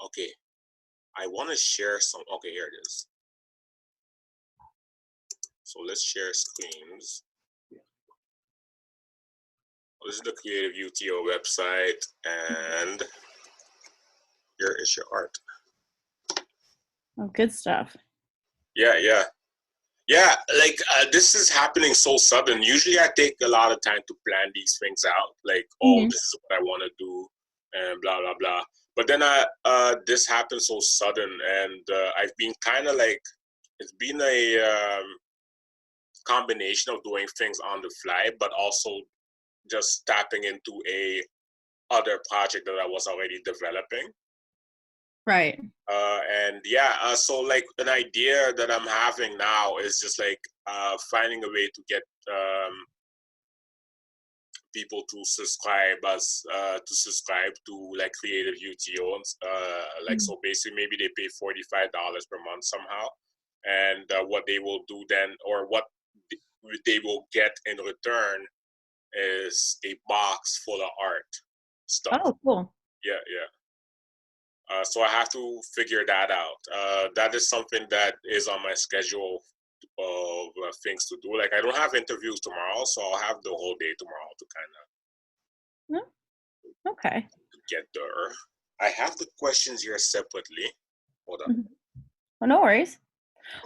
Okay. I want to share some. Okay, here it is. So let's share screens. This is the Creative UTO website, and here is your art. Oh, good stuff. Yeah. Like this is happening so sudden. Usually, I take a lot of time to plan these things out. Like, oh, this is what I want to do, and blah blah blah. But then this happened so sudden, and I've been kind of like, it's been a combination of doing things on the fly, but also just tapping into a other project that I was already developing. Right. So like an idea that I'm having now is just like finding a way to get people to subscribe to like Creative UTOs. So basically maybe they pay $45 per month somehow, and what they will do then, or what they will get in return, is a box full of art stuff. Oh, cool. Yeah. So I have to figure that out. That is something that is on my schedule of things to do. Like, I don't have interviews tomorrow, so I'll have the whole day tomorrow to kind of get there. I have the questions here separately. Hold on. Oh, no worries.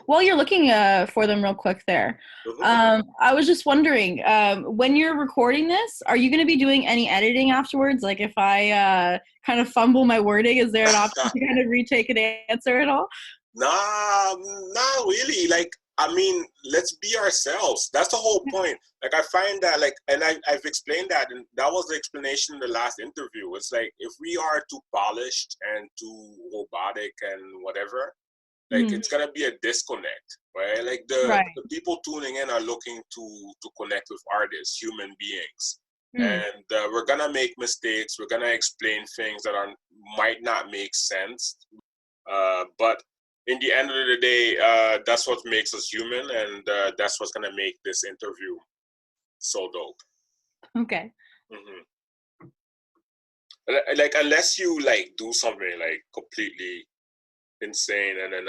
While you're looking for them real quick there, I was just wondering, when you're recording this, are you going to be doing any editing afterwards? Like, if I kind of fumble my wording, is there an option to kind of retake an answer at all? Nah, not really. Like, I mean, let's be ourselves. That's the whole point. Like, I find that, like, and I've explained that, and that was the explanation in the last interview. It's like, if we are too polished and too robotic and whatever, like, it's gonna be a disconnect, right? Like the people tuning in are looking to connect with artists, human beings, and we're gonna make mistakes. We're gonna explain things that might not make sense, but in the end of the day, that's what makes us human, and that's what's gonna make this interview so dope. Okay. Like, unless you like do something like completely insane, and then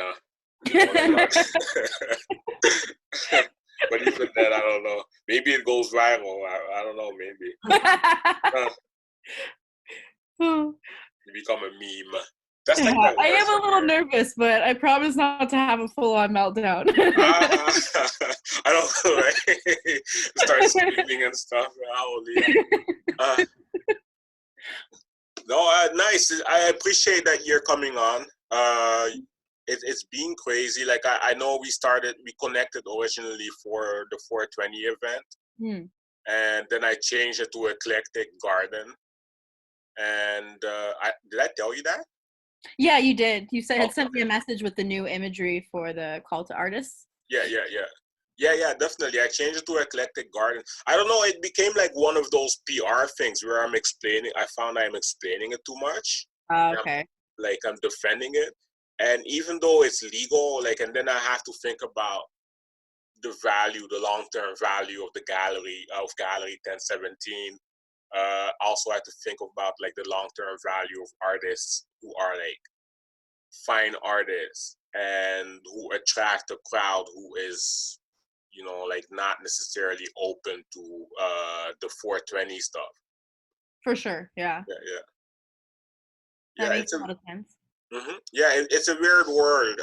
but even then, I don't know. Maybe it goes viral. I don't know. Maybe you become a meme. That's like that. I am a little nervous, but I promise not to have a full-on meltdown. I don't know, right? Start screaming and stuff. No, nice. I appreciate that you're coming on. It's been crazy. Like, I know we connected originally for the 420 event, and then I changed it to Eclectic Garden. And did I tell you that? Yeah, you did. You had sent me a message with the new imagery for the call to artists. Yeah, definitely. I changed it to Eclectic Garden. I don't know, it became like one of those PR things where I found I'm explaining it too much. Okay. I'm defending it. And even though it's legal, like, and then I have to think about the long-term value of Gallery 1017. Also, I have to think about like the long-term value of artists who are like fine artists and who attract a crowd who is, like, not necessarily open to the 420 stuff. For sure, yeah. That makes a lot of sense. Yeah, it's a weird world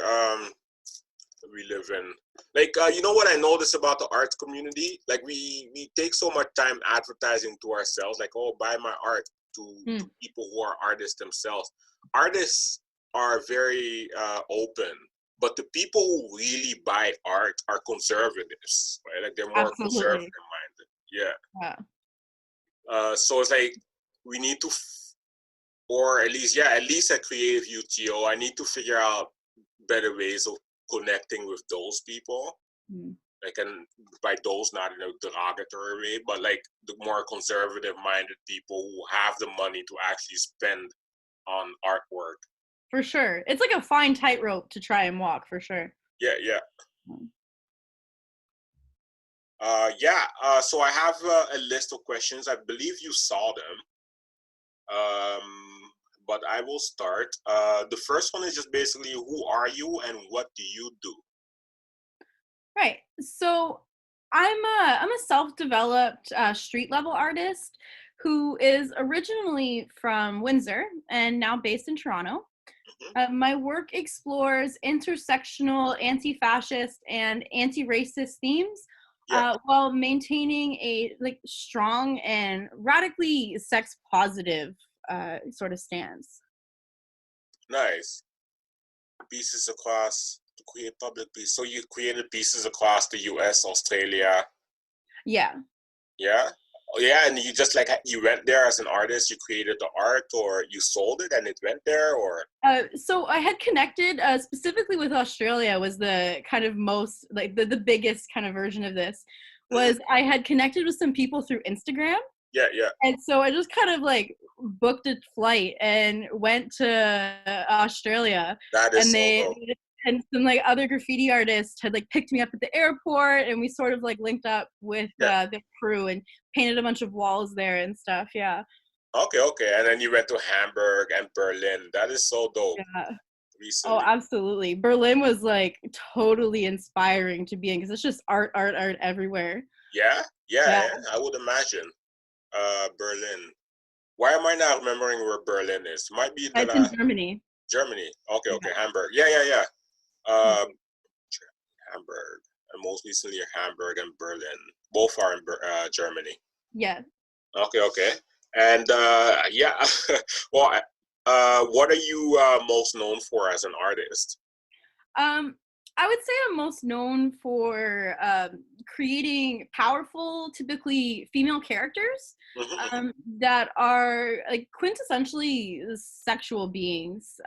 we live in. Like, you know what I noticed about the art community? Like, we take so much time advertising to ourselves, like, oh, buy my art, to people who are artists themselves. Artists are very open, but the people who really buy art are conservatives, right? Like, they're more conservative minded. Yeah. So it's like, we need to, or at least at Creative UTO, I need to figure out better ways of connecting with those people. Like, and by those, not in a derogatory way, but like the more conservative minded people who have the money to actually spend on artwork. For sure. It's like a fine tightrope to try and walk, for sure. Yeah. So I have a list of questions. I believe you saw them. but I will start. The first one is just basically, who are you and what do you do? Right. So I'm a self-developed street level artist who is originally from Windsor and now based in Toronto. Mhm. My work explores intersectional, anti-fascist, and anti-racist themes, Yeah, while maintaining a strong and radically sex-positive sort of stance. nice. Pieces across to create public peace. So you created pieces across the U.S., Australia. Yeah. Yeah. Oh, yeah, and you just like you went there as an artist. You created the art, or you sold it and it went there, or So I had connected specifically with Australia was the kind of most the biggest kind of version of this Mhm. was I had connected with some people through Instagram. Yeah, yeah. And so I just kind of booked a flight and went to Australia, That is and so they dope. and some other graffiti artists had picked me up at the airport, and we sort of linked up with Yeah. the crew and painted a bunch of walls there and stuff. Yeah. Okay, okay. And then you went to Hamburg and Berlin. That is so dope. Yeah. Oh, Recently. absolutely. Berlin was totally inspiring to be in because it's just art, art, art everywhere. Yeah, yeah, Yeah. yeah. I would imagine. Berlin. Why am I not remembering where Berlin is? Might be that It's in Germany. Germany. Okay, Yeah. okay. Hamburg. Yeah, yeah, yeah. Yeah. Um, Hamburg. And most recently, Hamburg and Berlin. Both are in Germany. Yeah. Okay, okay. And yeah, well, what are you most known for as an artist? Um, I would say I'm most known for creating powerful, typically female characters Hmm. that are quintessentially sexual beings,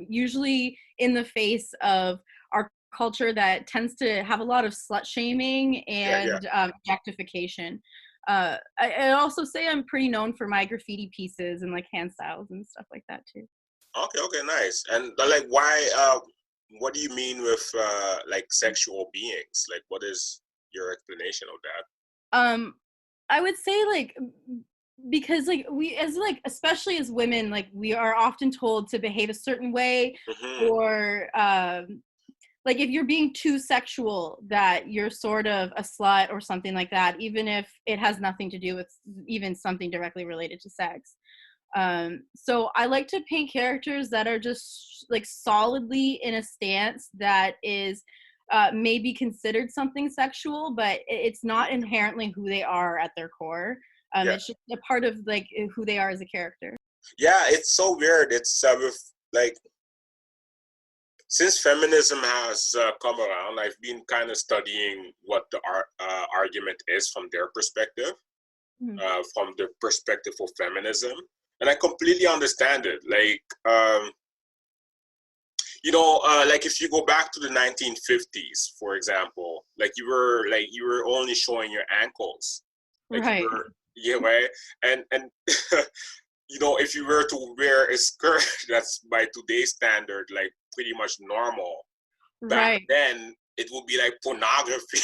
usually in the face of our culture that tends to have a lot of slut shaming Yeah, yeah. and objectification. I also say I'm pretty known for my graffiti pieces and hand styles and stuff like that too. Okay, okay, nice. And like, why? What do you mean with like sexual beings? Like, what is your explanation of that? Um, I would say because we as especially as women we are often told to behave a certain way Hmm. or if you're being too sexual that you're sort of a slut or something like that even if it has nothing to do with even something directly related to sex. So I like to paint characters that are just solidly in a stance that is maybe considered something sexual, but it's not inherently who they are at their core. Yeah, It's just a part of who they are as a character. yeah. It's so weird. It's with like since feminism has come around, I've been kind of studying what the argument is from their perspective, Mhm. from the perspective of feminism, and I completely understand it. Like if you go back to the 1950s, for example, you were only showing your ankles, like you Right, were, yeah, right, and if you were to wear a skirt that's by today's standard like pretty much normal, back right, then it would be like pornography.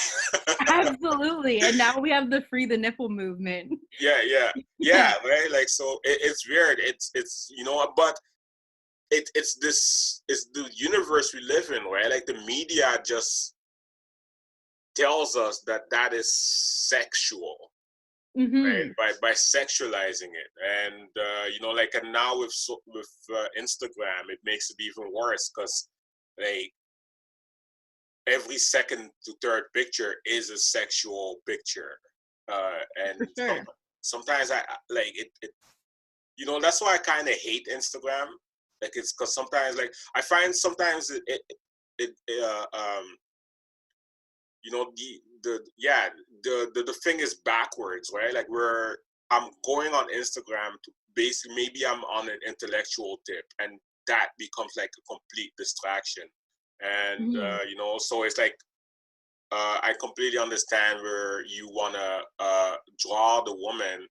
absolutely. And now we have the free the nipple movement. Yeah, yeah, yeah, Yeah, right. Like, so it's weird. It's but it's the universe we live in, right? Like the media just tells us that that is sexual, right? hmm, By sexualizing it, and and now with Instagram, it makes it even worse because like every second to third picture is a sexual picture, for and sure. sometimes I like it. That's why I kind of hate Instagram. Like, it's because sometimes, like, I find sometimes it the thing is backwards, right? Like, where I'm going on Instagram to basically, maybe I'm on an intellectual tip, and that becomes like a complete distraction. And Mhm. so it's like, I completely understand where you wanna draw the woman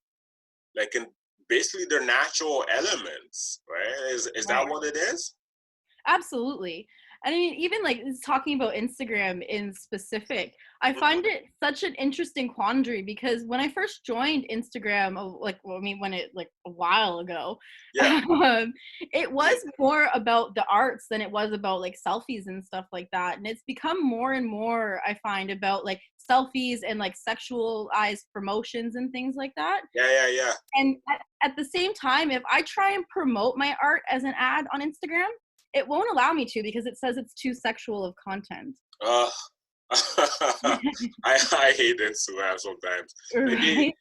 like in basically their natural elements, right? Is that Right. what it is? Absolutely. And I mean, even like talking about Instagram in specific, I find it such an interesting quandary because when I first joined Instagram, when it like a while ago, Yeah. it was more about the arts than it was about like selfies and stuff like that. And it's become more and more, I find, about like selfies and like sexualized promotions and things like that. Yeah. And at the same time, if I try and promote my art as an ad on Instagram, it won't allow me to because it says it's too sexual of content. I hate Instagram sometimes. Right?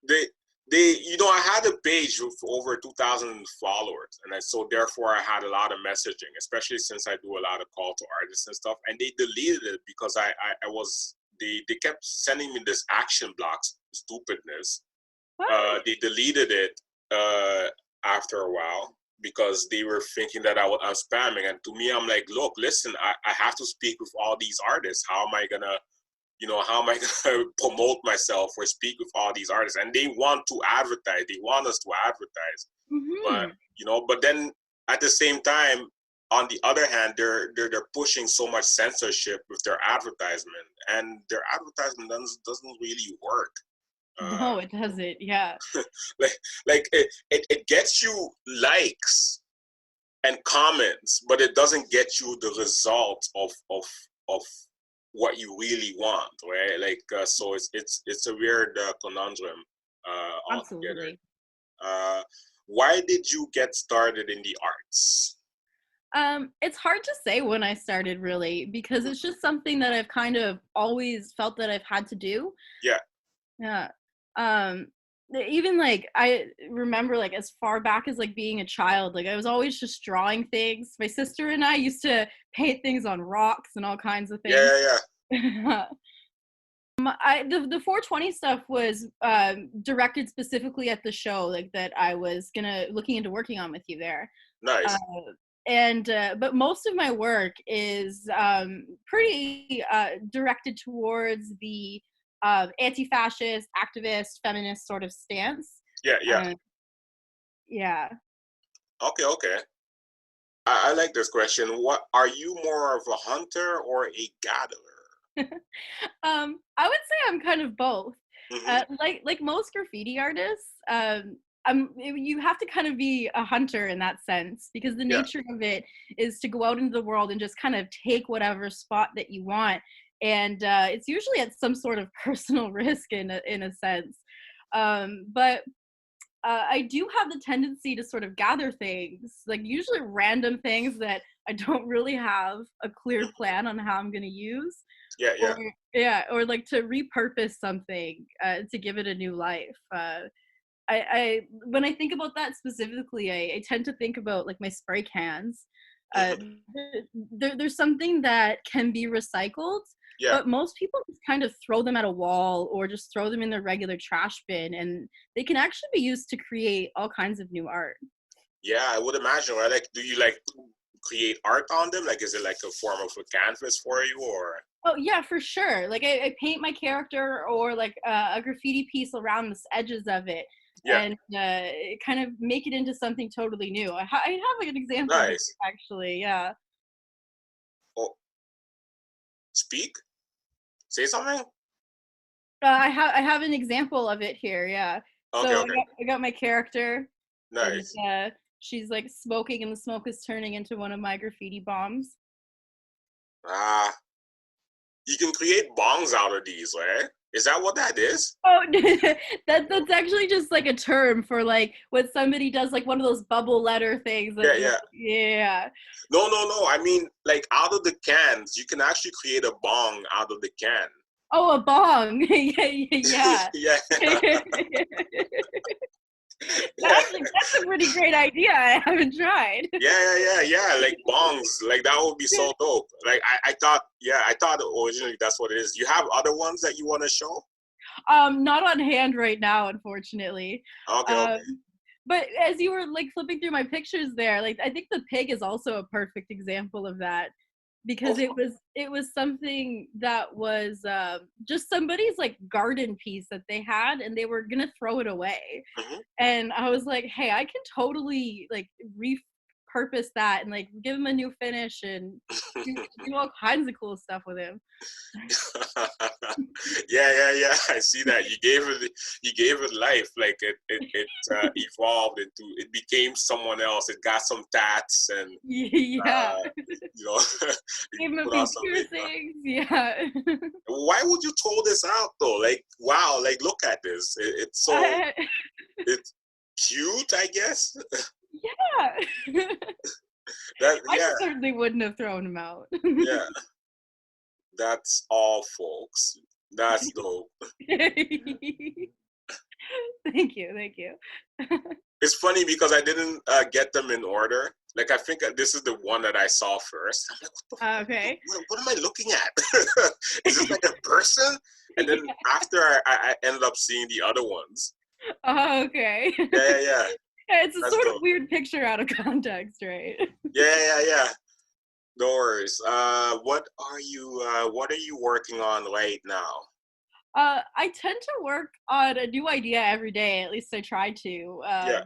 They I had a page with over 2,000 followers, and so therefore I had a lot of messaging, especially since I do a lot of call to artists and stuff. And they deleted it because they kept sending me this action blocks stupidness. They deleted it after a while because they were thinking that I was spamming. And to me, I'm like, look, listen, I have to speak with all these artists. How am I gonna promote myself or speak with all these artists? And they want to advertise. They want us to advertise. But then at the same time, on the other hand, they're pushing so much censorship with their advertisement, and their advertisement doesn't really work. No, it doesn't. Yeah. It gets you likes and comments, but it doesn't get you the result of what you really want, right? So it's a weird conundrum altogether. Absolutely. Why did you get started in the arts? It's hard to say when I started, really, because it's just something that I've kind of always felt that I've had to do. Yeah. Even like I remember like as far back as like being a child, like I was always just drawing things. My sister and I used to paint things on rocks and all kinds of things. Yeah. The 420 stuff was directed specifically at the show like that I was looking into working on with you there. Nice. But most of my work is pretty directed towards the anti-fascist, activist, feminist sort of stance. Yeah. Okay. I like this question. What are you more of a hunter or a gatherer? I would say I'm kind of both. Like most graffiti artists, you have to kind of be a hunter in that sense because the nature of it is to go out into the world and just kind of take whatever spot that you want. And it's usually at some sort of personal risk in a sense. But I do have the tendency to sort of gather things, like usually random things that I don't really have a clear plan on how I'm going to use. Or like to repurpose something to give it a new life. I when I think about that specifically, I tend to think about like my spray cans. There's something that can be recycled, but most people just kind of throw them at a wall or just throw them in their regular trash bin, and they can actually be used to create all kinds of new art. Yeah, I would imagine, right? Like, do you like create art on them? Like, is it like a form of a canvas for you, or? Oh yeah, for sure. Like I paint my character or like a graffiti piece around the edges of it. And kind of make it into something totally new. I have like an example of it, actually. Yeah. Oh, speak. Say something. I have an example of it here. Yeah. Okay. I got my character. Nice. And, she's like smoking, and the smoke is turning into one of my graffiti bombs. You can create bongs out of these, right? Is that what that is? Oh, that's actually just like a term for like when somebody does like one of those bubble letter things. Yeah. No. I mean, like out of the cans, you can actually create a bong out of the can. Oh, a bong. Yeah. That's a pretty great idea. I haven't tried. Yeah. Like bongs, like that would be so dope. Like I thought originally that's what it is. You have other ones that you want to show? Not on hand right now, unfortunately. Okay. But as you were like flipping through my pictures there, like I think the pig is also a perfect example of that. Because it was something that was just somebody's like garden piece that they had, and they were gonna throw it away. And I was like, hey, I can totally like repurpose that and like give him a new finish and do all kinds of cool stuff with him. Yeah. I see that. You gave it life. Like it evolved into, it became someone else. It got some tats and Yeah. you know, Gave him a put few on some makeup. piercings. Yeah. Why would you throw this out though? Like, wow, like look at this. It's so it's cute, I guess. Yeah. That I certainly wouldn't have thrown him out. yeah. That's all, folks. That's dope. Thank you. It's funny because I didn't get them in order. Like, I think this is the one that I saw first. I'm like, Okay. what am I looking at? Is this like a person? And then after I ended up seeing the other ones. Okay. Yeah. It's a That's sort dope. of weird picture out of context, right? Yeah. No worries. What are you working on right now? I tend to work on a new idea every day. At least I try to. Yeah.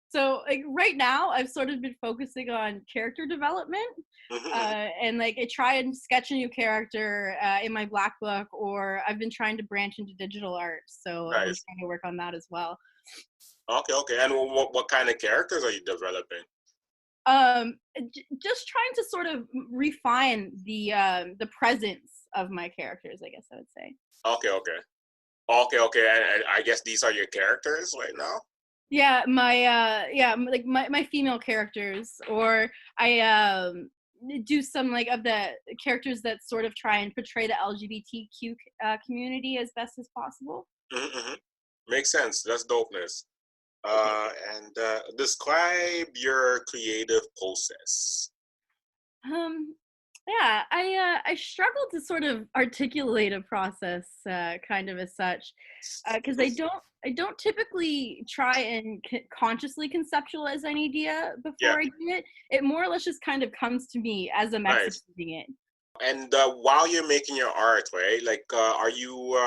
So like right now, I've sort of been focusing on character development, and like I try and sketch a new character in my black book, or I've been trying to branch into digital art. So I've been Nice. trying to work on that as well. Okay. And what kind of characters are you developing? Just trying to sort of refine the presence of my characters, I guess I would say. Okay. And I guess these are your characters right now? Yeah, like my female characters, or I do some like of the characters that sort of try and portray the LGBTQ community as best as possible. Mm-hmm. Makes sense. That's dopeness. And describe your creative process. Yeah, I struggle to sort of articulate a process kind of as such, because I don't typically try and consciously conceptualize an idea Yeah, before I do it. It more or less just kind of comes to me as I'm nice. executing it. And while you're making your art, right? Like, are you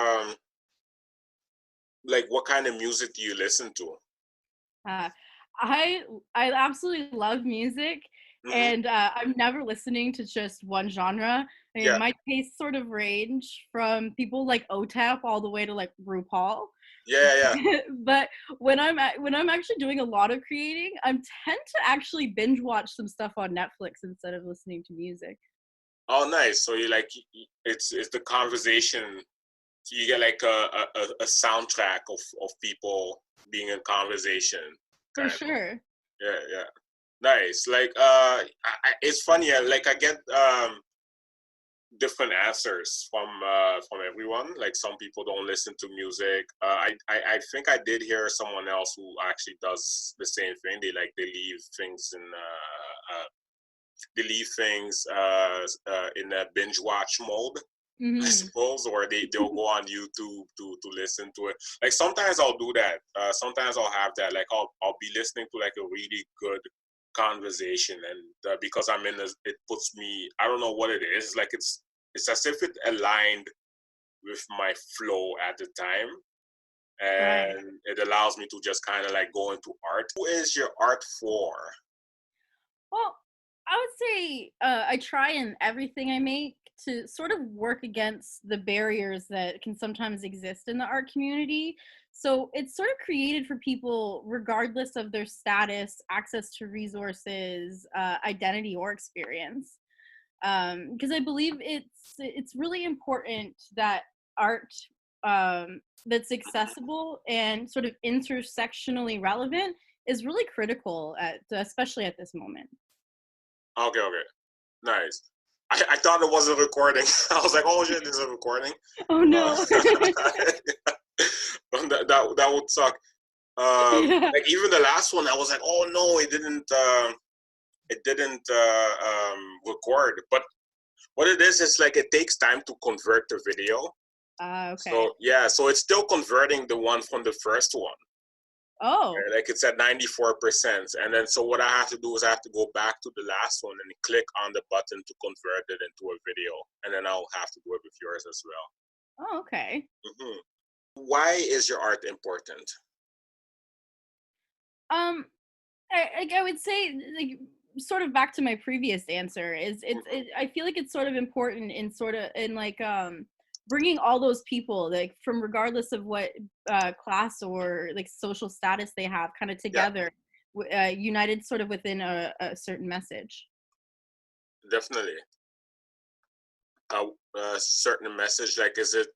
like, what kind of music do you listen to? Uh, I absolutely love music, Mm-hmm. and I'm never listening to just one genre. I mean, Yeah, my tastes sort of range from people like OTEP all the way to like RuPaul. yeah. But when I'm actually doing a lot of creating, I tend to actually binge watch some stuff on Netflix instead of listening to music. Oh, nice. So you like, it's the conversation. So you get like a soundtrack of people being in conversation, For kind of. sure. Yeah. Nice. Like, it's funny. Like, I get different answers from everyone. Like, some people don't listen to music. I think I did hear someone else who actually does the same thing. They leave things in in a binge watch mode. I Mm-hmm. suppose, or they'll go on YouTube to listen to it. Like, sometimes I'll do that. Sometimes I'll have that. Like, I'll be listening to like a really good conversation, and because I'm in this, it puts me. I don't know what it is. Like, it's as if it aligned with my flow at the time, Right. and it allows me to just kind of like go into art. Who is your art for? Well, I would say I try in everything I make to sort of work against the barriers that can sometimes exist in the art community. So it's sort of created for people, regardless of their status, access to resources, identity, or experience. Because I believe it's really important that art that's accessible and sort of intersectionally relevant is really critical especially at this moment. Okay, nice. I thought it was a recording. I was like, oh shit, this is a recording. Oh no. That would suck. Yeah. Like, even the last one, I was like, oh no, it didn't record. But what it is like, it takes time to convert the video. Okay. So yeah, so it's still converting the one from the first one. Oh. Like, it's at 94%, and then so what I have to do is I have to go back to the last one and click on the button to convert it into a video, and then I'll have to do it with yours as well. Oh, okay. Mm-hmm. Why is your art important? Um, I would say like sort of back to my previous answer is I feel like it's sort of important in like bringing all those people, like from regardless of what class or like social status they have, kind of Yeah, together, united sort of within a certain message. definitely. A certain message, like, is it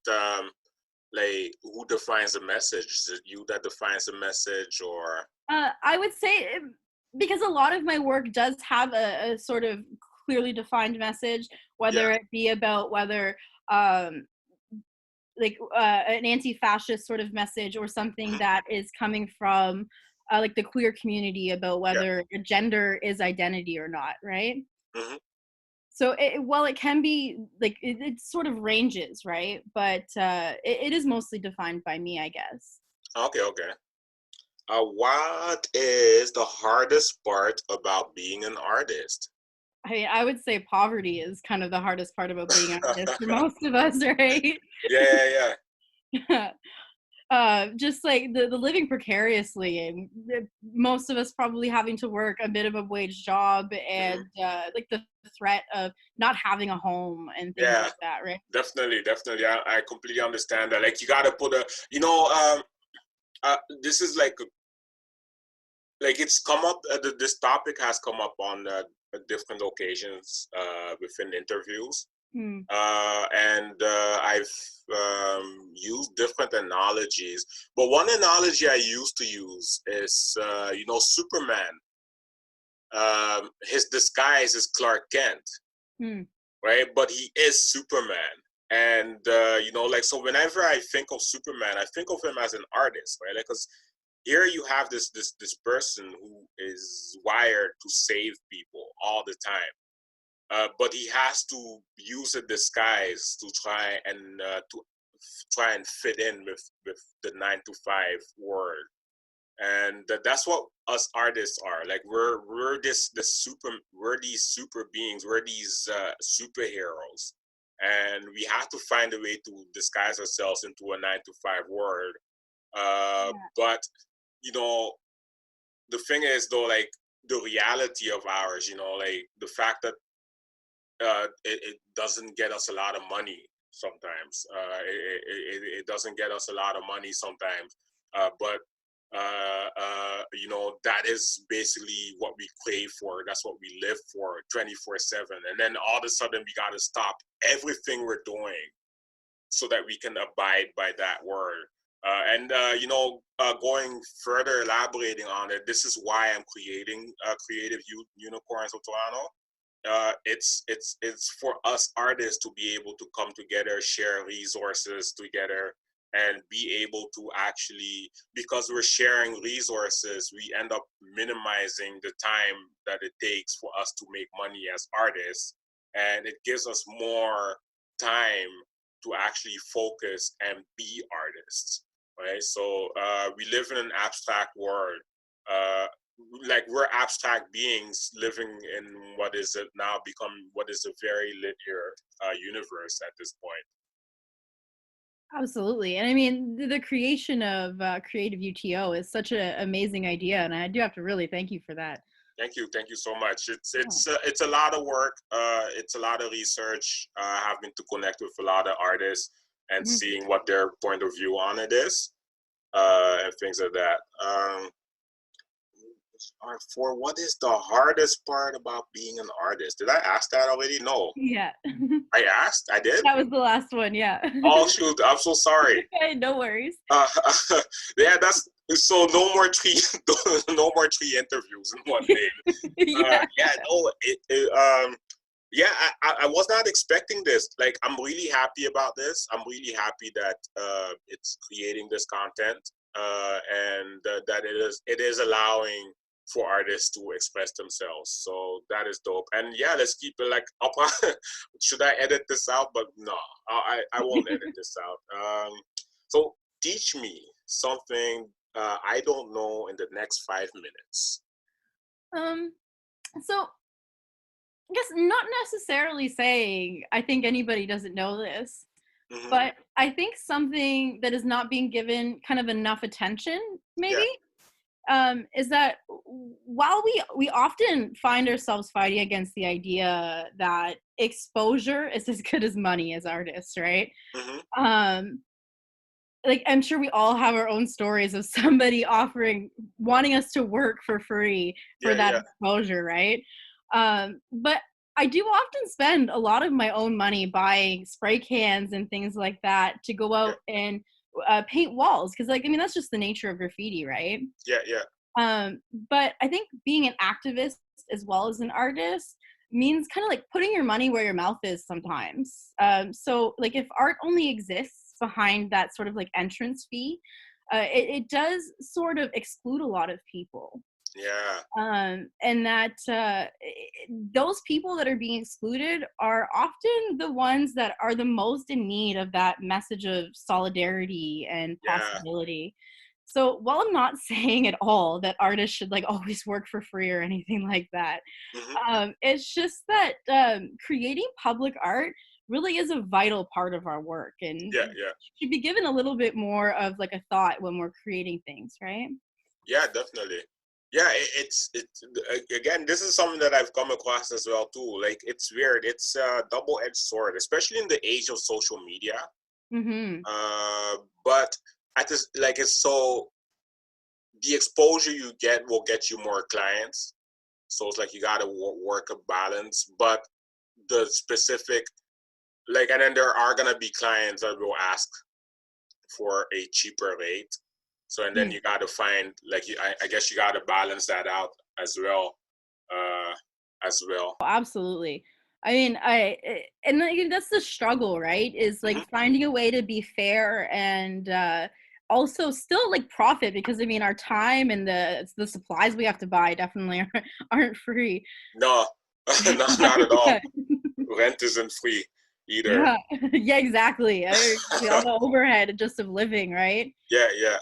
like, who defines the message? Is it you that defines the message, or? I would say because a lot of my work does have a sort of clearly defined message, Yeah. whether it be about whether like an anti-fascist sort of message or something Hmm. that is coming from like the queer community about Yeah. whether gender is identity or not, right? Hmm. So while it can be like it sort of ranges, right? But it is mostly defined by me, I guess. Okay, okay. What is the hardest part about being an artist? I mean, I would say poverty is kind of the hardest part about being an artist for most of us, right? Yeah, yeah, Just like the living precariously, and most of us probably having to work a bit of a wage job, yeah. and like the threat of not having a home and things Yeah, like that, right? definitely, definitely. I completely understand that. Like, you gotta put a, this is like it's come up. This topic has come up on different occasions within interviews, Hmm. and I've used different analogies. But one analogy I used to use is, Superman. His disguise is Clark Kent, Hmm. right? But he is Superman. And like, so whenever I think of Superman, I think of him as an artist, right? Like, because here you have this person who is wired to save people all the time, but he has to use a disguise to try and fit in with the 9 to 5 world. And that's what us artists are. Like, we're we're these super beings, we're these superheroes, and we have to find a way to disguise ourselves into a 9 to 5 world. Yeah. But you know the thing is, though, like, the reality of ours, like, the fact that it doesn't get us a lot of money sometimes. It doesn't get us a lot of money sometimes, but that is basically what we crave for. That's what we live for 24/7. And then all of a sudden, we got to stop everything we're doing so that we can abide by that word. Going further, elaborating on it, this is why I'm creating Creative Unicorns of Toronto. It's for us artists to be able to come together, share resources together, and be able to actually, because we're sharing resources, we end up minimizing the time that it takes for us to make money as artists, and it gives us more time to actually focus and be artists, right? So we live in an abstract world. Uh, like, we're abstract beings living in what is now become what is a very linear universe at this point. Absolutely. And I mean, the creation of Creative UTO is such an amazing idea. And I do have to really thank you for that. Thank you so much. Oh. It's a lot of work. It's a lot of research. Having to connect with a lot of artists and Mhm. seeing what their point of view on it is, and things like that. For what is the hardest part about being an artist? Did I ask that already? No, Yeah. I asked. I did. That was the last one. Yeah. Oh shoot! I'm so sorry. Okay, no worries. Uh, yeah, that's so. No more three, no more three interviews in one day. Yeah. Yeah, no, yeah, I was not expecting this. Like, I'm really happy about this. I'm really happy that it's creating this content, and that it is allowing for artists to express themselves. So that is dope. And yeah, let's keep it like up. Should I edit this out? But no, I won't edit this out. So teach me something I don't know in the next 5 minutes. Um, so I guess not necessarily saying I think anybody doesn't know this, Hmm. but I think something that is not being given kind of enough attention, Yeah. maybe, is that while we often find ourselves fighting against the idea that exposure is as good as money as artists, right? Mm-hmm. Like, I'm sure we all have our own stories of somebody wanting us to work for free for Yeah, that yeah, exposure, right? But I do often spend a lot of my own money buying spray cans and things like that to go yeah, out and paint walls, because, like, I mean, that's just the nature of graffiti, right? yeah, yeah, But I think being an activist as well as an artist means kind of like putting your money where your mouth is sometimes. So, like, if art only exists behind that sort of like entrance fee, it does sort of exclude a lot of people. yeah, And that those people that are being excluded are often the ones that are the most in need of that message of solidarity and yeah. possibility. So while I'm not saying at all that artists should like always work for free or anything like that, Mm-hmm. it's just that creating public art really is a vital part of our work and Yeah, yeah, should be given a little bit more of like a thought when we're creating things, right? yeah, definitely. Yeah, it's again, this is something that I've come across as well too. Like, it's weird. It's a double-edged sword, especially in the age of social media. Mm-hmm. But at this, like, it's so the exposure you get will get you more clients. So it's like you gotta work a balance, but the specific, like, and then there are gonna be clients that will ask for a cheaper rate. So, and then you got to find, like, I guess you got to balance that out as well, uh, as well. Absolutely. I mean, and like, that's the struggle, right? Is like Hmm. finding a way to be fair and also still like profit, because I mean, our time and the supplies we have to buy definitely aren't free. No, no, not at all. Rent isn't free either. Yeah, yeah, exactly. All the overhead just of living, right? Yeah, yeah,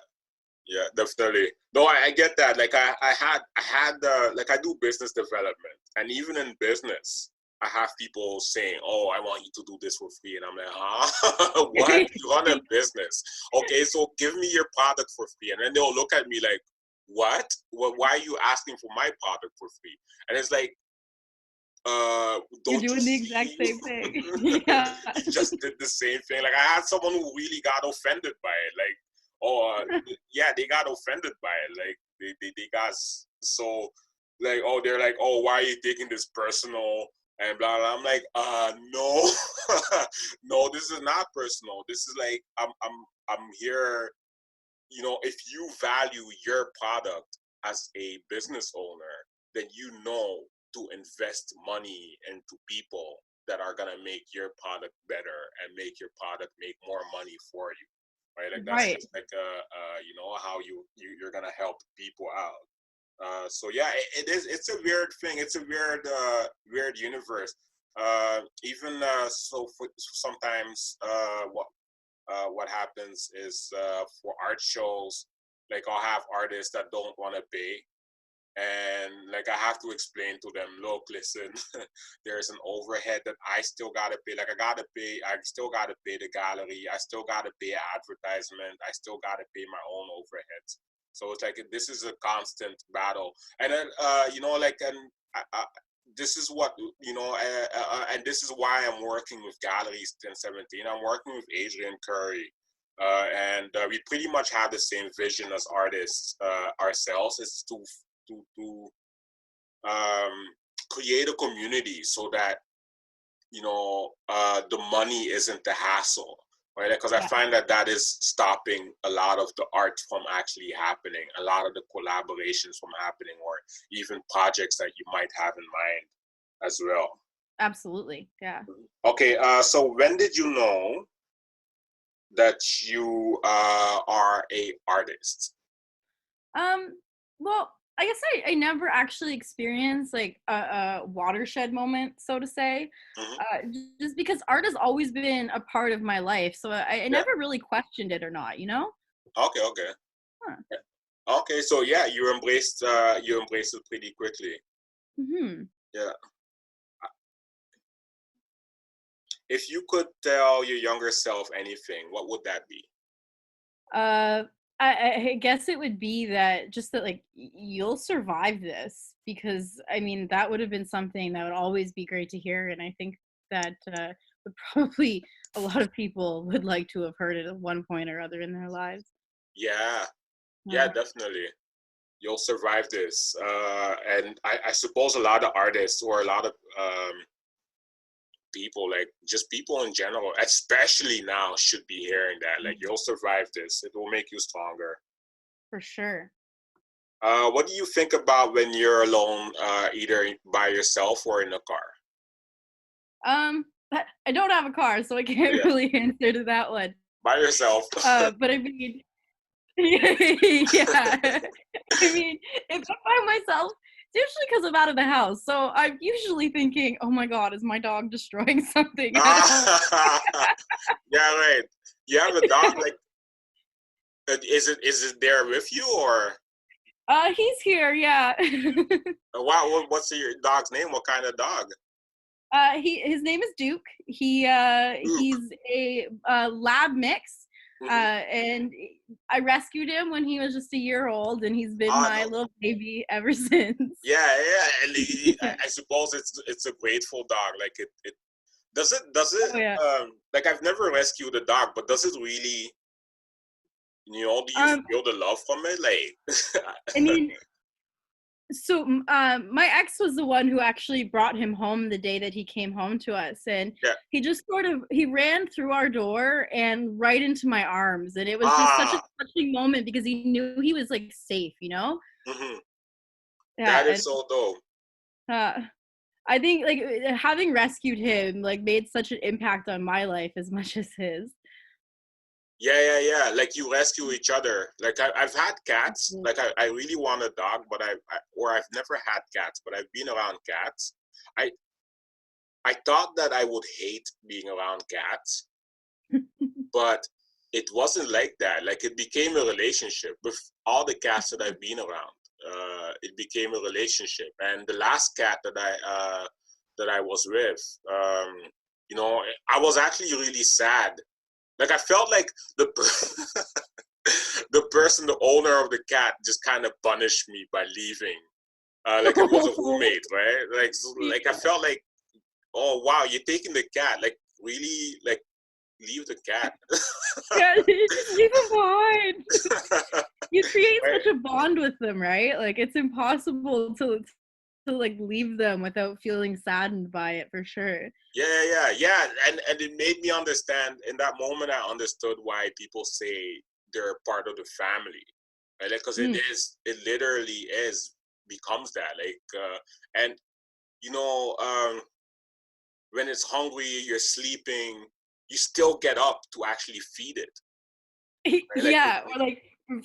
yeah, definitely. No, I get that. Like, I had like, I do business development, and even in business, I have people saying, "Oh, I want you to do this for free," and I'm like, "Huh? What? You run a business? Okay, so give me your product for free." And then they'll look at me like, "What? Well, why are you asking for my product for free?" And it's like, You're don't you doing the exact see? same thing. Yeah. You just did the same thing. Like, I had someone who really got offended by it. Like, oh, yeah, they got offended by it. Like, they got so, like, oh, they're like, "Oh, why are you taking this personal?" And blah blah. I'm like, no, no, this is not personal. This is like, I'm here. You know, if you value your product as a business owner, then you know to invest money into people that are gonna make your product better and make your product make more money for you, right? Like, that's Right. just like you know, how you're gonna help people out. So yeah, it is. It's a weird thing. It's a weird universe. Even so, for sometimes what happens is, for art shows, like, I'll have artists that don't want to pay, and like, I have to explain to them, look, listen, there's an overhead that I still gotta pay. Like, I still gotta pay the gallery, I still gotta pay advertisement, I still gotta pay my own overheads. So it's like, this is a constant battle. And then, you know, like, and this is what, you know, and this is why I'm working with Galleries 1017. I'm working with Adrian Currie, and we pretty much have the same vision as artists ourselves. Is to create a community so that, you know, the money isn't the hassle, right? Because I Yeah, find that that is stopping a lot of the art from actually happening, a lot of the collaborations from happening, or even projects that you might have in mind as well. absolutely. Yeah. Okay, so when did you know that you are a artist? Um, well, I guess I never actually experienced like a watershed moment, so to say, Hmm. just because art has always been a part of my life. So I Yeah. never really questioned it or not, you know? Okay. Okay. Huh. Yeah. Okay. So yeah, you embraced it pretty quickly. Hmm. Yeah. If you could tell your younger self anything, what would that be? I guess it would be that just that like you'll survive this, because I mean that would have been something that would always be great to hear, and I think that would probably a lot of people would like to have heard it at one point or other in their lives. Yeah, yeah, Uh, definitely. You'll survive this. And I suppose a lot of artists or a lot of people, like just people in general, especially now, should be hearing that. Like, you'll survive this. It will make you stronger. for sure. What do you think about when you're alone, either by yourself or in a car? I don't have a car, so I Oh, can't yeah, really answer to that one. by yourself. But I mean, yeah. I mean, if I'm by myself, it's usually because I'm out of the house. So I'm usually thinking, oh my God, is my dog destroying something at home? Yeah, right. You have a dog. Like, is it there with you, or He's here, yeah. what's your dog's name? What kind of dog? His name is Duke. Duke. He's a lab mix. Mm-hmm. And I rescued him when he was just a year old, and he's been Oh my no. little baby ever since. Yeah, yeah. And I suppose it's a grateful dog. Like it Oh yeah. like, I've never rescued a dog, but does it really, do you Um, feel the love from it? Like, I mean, so my ex was the one who actually brought him home the day that he came home to us, and yeah. he just he ran through our door and right into my arms, and it was just such a Ah, touching moment because he knew he was like safe, you know. hmm. Yeah. That is so dope. uh I think like having rescued him like made such an impact on my life as much as his. Yeah, yeah, yeah. Like, you rescue each other. Like, I've had cats. Like, I really want a dog, but I've never had cats, but I've been around cats. I I thought that I would hate being around cats, but it wasn't like that. Like, it became a relationship with all the cats that I've been around. It became a relationship, and the last cat that I was with, I was actually really sad. Like, I felt like the person, the owner of the cat, just kind of punished me by leaving. Like, it was a roommate, right? Like I felt like, oh wow, you're taking the cat. Like, really, like, leave the cat. Yeah, just leave him behind. You create Right? such a bond with them, right? Like it's impossible to like leave them without feeling saddened by it, for sure. Yeah, yeah, yeah. And it made me understand. In that moment, I understood why people say they're part of the family, right? Like, because Mm. it literally is becomes that. Like, and you know, when it's hungry, you're sleeping, you still get up to actually feed it, right? Like, Yeah, or like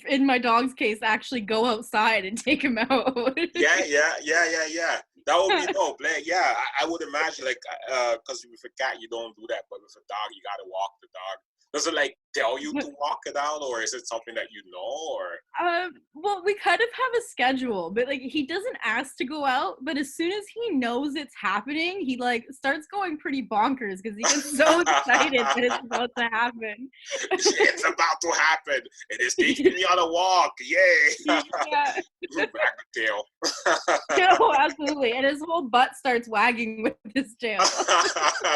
in my dog's case, actually go outside and take him out. yeah, yeah, yeah, yeah, yeah. That would be dope. Like, yeah, I would imagine, like, because with a cat you don't do that, but with a dog you gotta walk the dog. Does it like tell you to walk it out, or is it something that you know, or? Well, we kind of have a schedule, but like he doesn't ask to go out, but as soon as he knows it's happening, he like starts going pretty bonkers because he gets so excited that it's about to happen. It's about to happen. It is taking me on a walk. Yay! Yeah. Wag the tail. No, absolutely. And his whole butt starts wagging with his tail.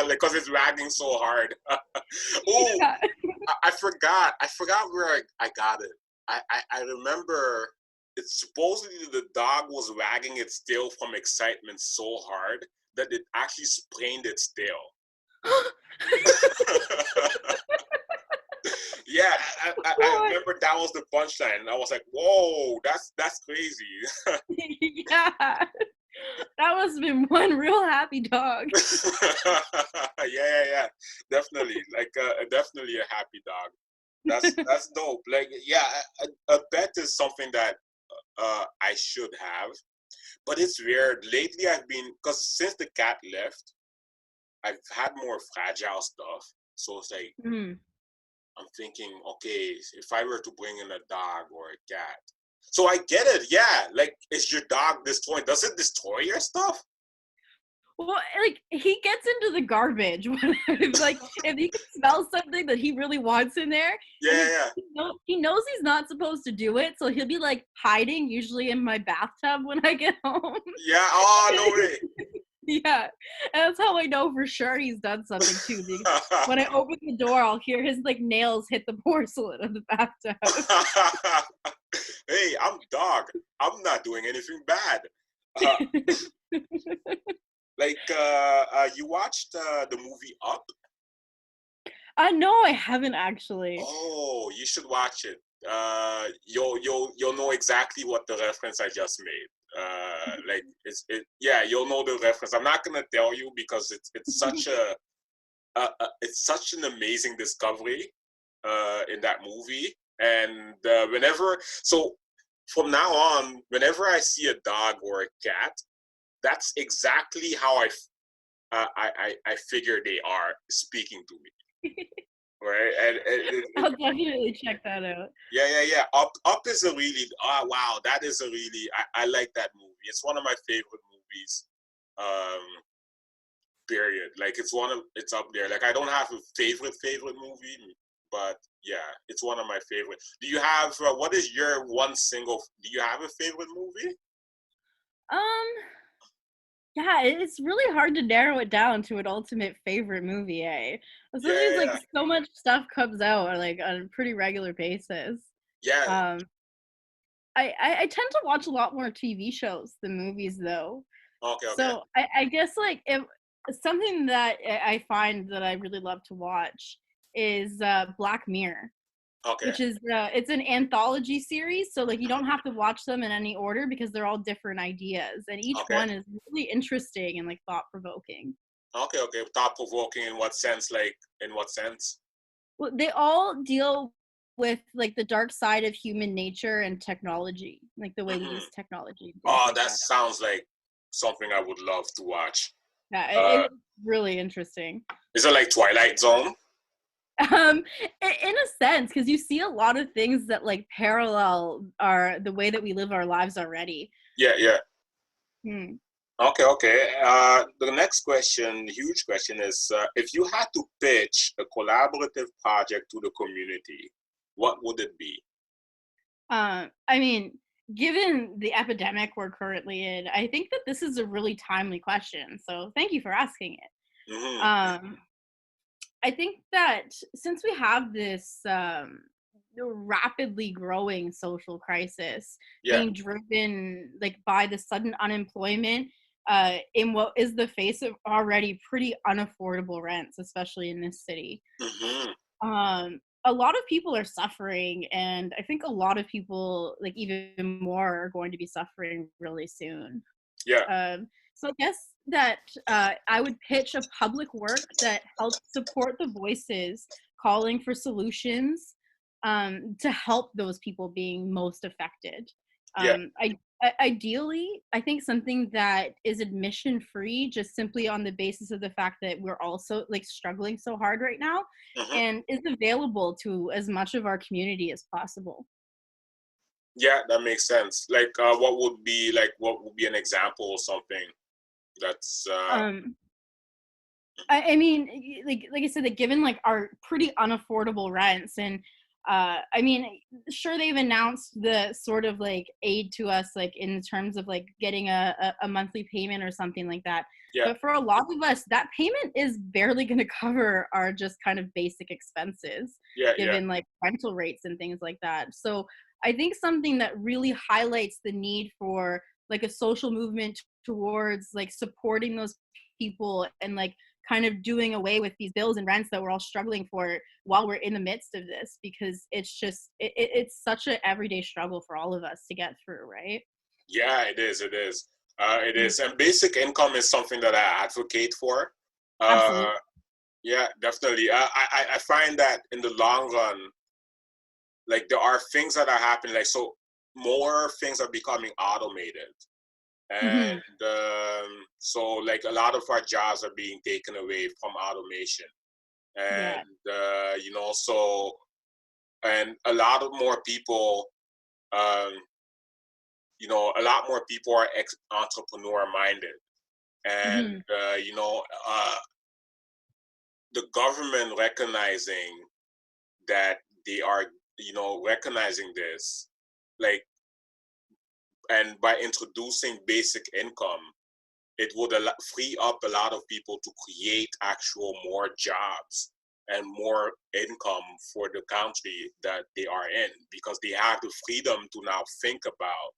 Because it's wagging so hard. Oh, Yeah. I forgot. I forgot where I got it. I remember it's supposedly the dog was wagging its tail from excitement so hard that it actually sprained its tail. Yeah, I Oh, remember that was the punchline. And I was like, whoa, that's crazy. yeah. That must have been one real happy dog. Yeah, yeah, yeah. Definitely. Like, definitely a happy dog. That's dope. Like, yeah, a pet is something that I should have. But it's weird. Lately I've been, because since the cat left, I've had more fragile stuff. So it's like, Mm. I'm thinking, okay, if I were to bring in a dog or a cat. So I get it, yeah. Like, is your dog destroying? Does it destroy your stuff? Well, like he gets into the garbage when like if he can smell something that he really wants in there, and Yeah. he knows he's not supposed to do it, so he'll be like hiding, usually in my bathtub when I get home. Yeah. Oh, no way. Yeah, and that's how I know for sure he's done something too. Because when I open the door, I'll hear his like nails hit the porcelain of the bathtub. Hey, I'm dog. I'm not doing anything bad. Uh, you watched the movie Up? No, I haven't actually. Oh, you should watch it. You'll know exactly what the reference I just made. Yeah, you'll know the reference. I'm not gonna tell you because it's such it's such an amazing discovery in that movie. And from now on, whenever I see a dog or a cat, that's exactly how I figure they are speaking to me. Right, I'll definitely check that out. Yeah. Up is a really wow. That is a really I like that movie. It's one of my favorite movies. Period. Like it's up there. Like I don't have a favorite movie, but yeah, it's one of my favorite. Do you have what is your one single? Do you have a favorite movie? Yeah, it's really hard to narrow it down to an ultimate favorite movie, especially it's like Yeah. so much stuff comes out like on a pretty regular basis. Yeah. Um, I tend to watch a lot more TV shows than movies though. Okay. So I guess like if something that I find that I really love to watch is Black Mirror, Okay. which is it's an anthology series, so like you don't have to watch them in any order because they're all different ideas, and each one is really interesting and like thought-provoking. Okay. Thought-provoking in what sense? Like in what sense? Well, they all deal with like the dark side of human nature and technology, like the way we use technology, things Oh, like that that. sounds like something I would love to watch. Yeah, it's really interesting. Is it like Twilight Zone? In a sense, because you see a lot of things that like parallel are the way that we live our lives already. Yeah. Hmm. Okay. The next question, huge question, is if you had to pitch a collaborative project to the community, what would it be? I mean, given the epidemic we're currently in, I think that this is a really timely question. So thank you for asking it. Um, I think that since we have this rapidly growing social crisis being driven like by the sudden unemployment in what is the face of already pretty unaffordable rents, especially in this city. A lot of people are suffering, and I think a lot of people, like even more, are going to be suffering really soon. So I guess that I would pitch a public work that helps support the voices calling for solutions to help those people being most affected. Ideally, I think something that is admission free, just simply on the basis of the fact that we're also like struggling so hard right now, and is available to as much of our community as possible. Yeah, that makes sense. Like, what would be an example of something that's? I mean, like I said, that given like our pretty unaffordable rents, and I mean, sure they've announced the sort of like aid to us, like in terms of like getting a monthly payment or something like that. But for a lot of us, that payment is barely going to cover our just kind of basic expenses, given like rental rates and things like that. So I think something that really highlights the need for like a social movement towards like supporting those people and like kind of doing away with these bills and rents that we're all struggling for while we're in the midst of this, because it's just it's such an everyday struggle for all of us to get through, right? Yeah, it is. And basic income is something that I advocate for. Absolutely. Yeah, definitely. I find that in the long run, like there are things that are happening, like so more things are becoming automated. And so like a lot of our jobs are being taken away from automation. And so and a lot of more people a lot more people are entrepreneur minded, and the government recognizing that they are, recognizing this, like, and by introducing basic income, it would free up a lot of people to create actual more jobs and more income for the country that they are in, because they have the freedom to now think about,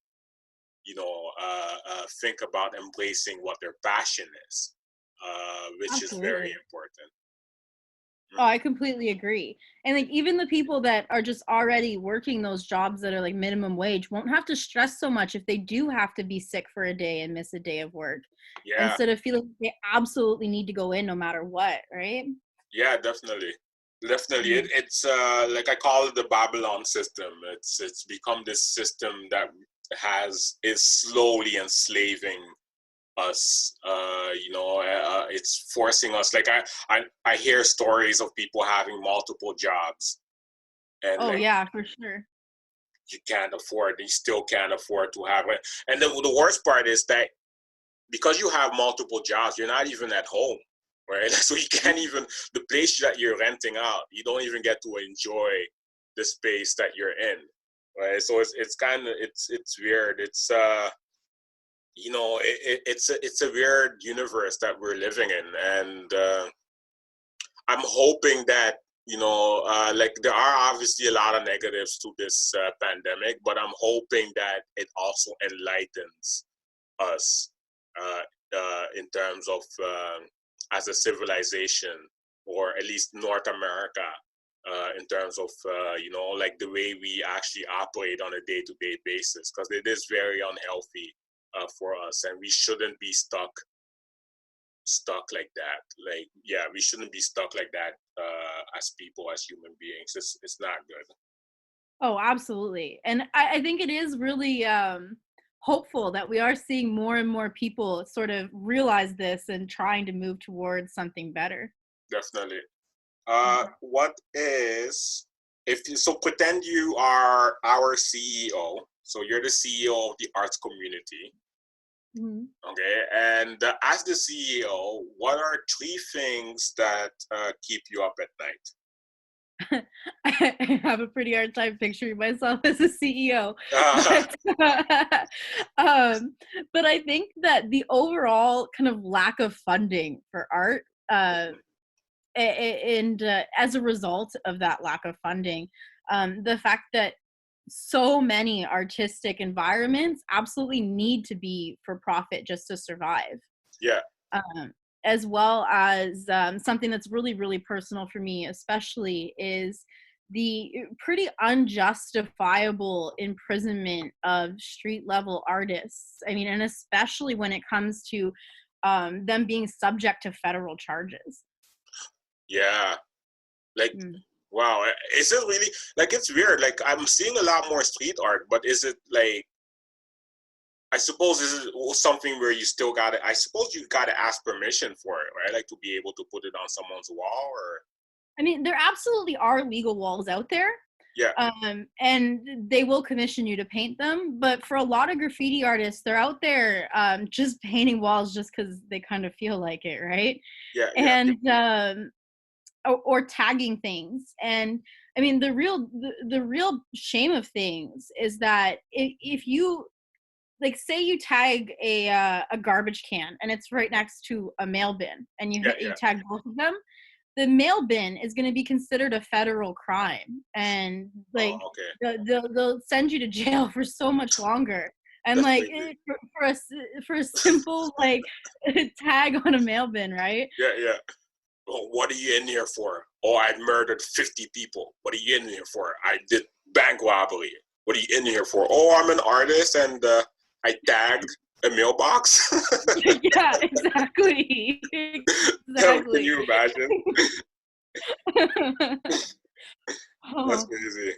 think about embracing what their passion is, which is very important. Oh, I completely agree. And like even the people that are just already working those jobs that are like minimum wage won't have to stress so much if they do have to be sick for a day and miss a day of work. Yeah. Instead of feeling they absolutely need to go in no matter what, right? Yeah, definitely. It's like I call it the Babylon system. It's become this system that is slowly enslaving us. It's forcing us. Like I hear stories of people having multiple jobs, and yeah, for sure. You still can't afford to have it. And the worst part is that because you have multiple jobs, you're not even at home, right? So you can't even, the place that you're renting out, you don't even get to enjoy the space that you're in, right? So it's kind of, it's weird. It's, it's a weird universe that we're living in. And I'm hoping that, like there are obviously a lot of negatives to this pandemic, but I'm hoping that it also enlightens us in terms of as a civilization, or at least North America, in terms of like the way we actually operate on a day-to-day basis, because it is very unhealthy for us, and we shouldn't be stuck like that. Like, yeah, we shouldn't be stuck like that as people, as human beings. It's not good. Oh, absolutely. And I think it is really hopeful that we are seeing more and more people sort of realize this and trying to move towards something better. Definitely. What is, so pretend you are our CEO. So you're the CEO of the arts community. Mm-hmm. Okay. And as the CEO, what are 3 things that keep you up at night? I have a pretty hard time picturing myself as a CEO. But I think that the overall kind of lack of funding for art, and as a result of that lack of funding, the fact that so many artistic environments absolutely need to be for profit just to survive. Yeah. As well as something that's really, really personal for me, especially, is the pretty unjustifiable imprisonment of street level artists. I mean, and especially when it comes to them being subject to federal charges. Yeah. Like, wow. Is it really, like, it's weird. Like, I'm seeing a lot more street art, but is it like, I suppose this is something where you still gotta, I suppose you gotta ask permission for it, right? Like to be able to put it on someone's wall, or? I mean, there absolutely are legal walls out there. Yeah. And they will commission you to paint them. But for a lot of graffiti artists, they're out there just painting walls just because they kind of feel like it, right? Yeah. And or tagging things. And I mean, the real shame of things is that if you, like, say you tag a garbage can and it's right next to a mail bin, and you tag both of them, the mail bin is going to be considered a federal crime, and like they'll send you to jail for so much longer. And like for a simple like tag on a mail bin, right? Yeah. Well, what are you in here for? Oh, I murdered 50 people. What are you in here for? I did bank robbery. What are you in here for? Oh, I'm an artist, and I tagged a mailbox. Yeah, exactly. Can you imagine? That's crazy.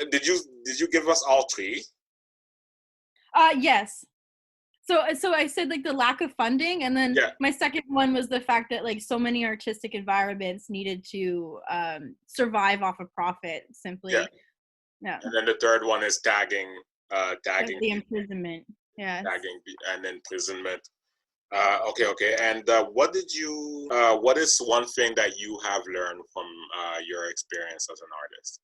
Did you give us all 3? Yes. So I said like the lack of funding, and then my second one was the fact that like so many artistic environments needed to survive off of profit simply. Yeah. And then the third one is tagging the imprisonment. Yeah. Tagging and imprisonment. Okay. And what is one thing that you have learned from your experience as an artist?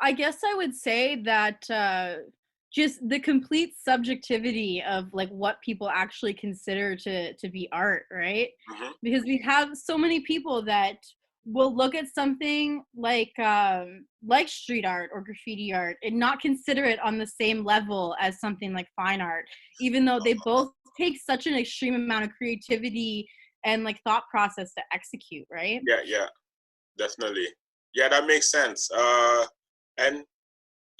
I guess I would say that just the complete subjectivity of like what people actually consider to be art, right? Mm-hmm. Because we have so many people that will look at something like street art or graffiti art and not consider it on the same level as something like fine art, even though they both take such an extreme amount of creativity and like thought process to execute, right? Yeah, definitely. Yeah, that makes sense. And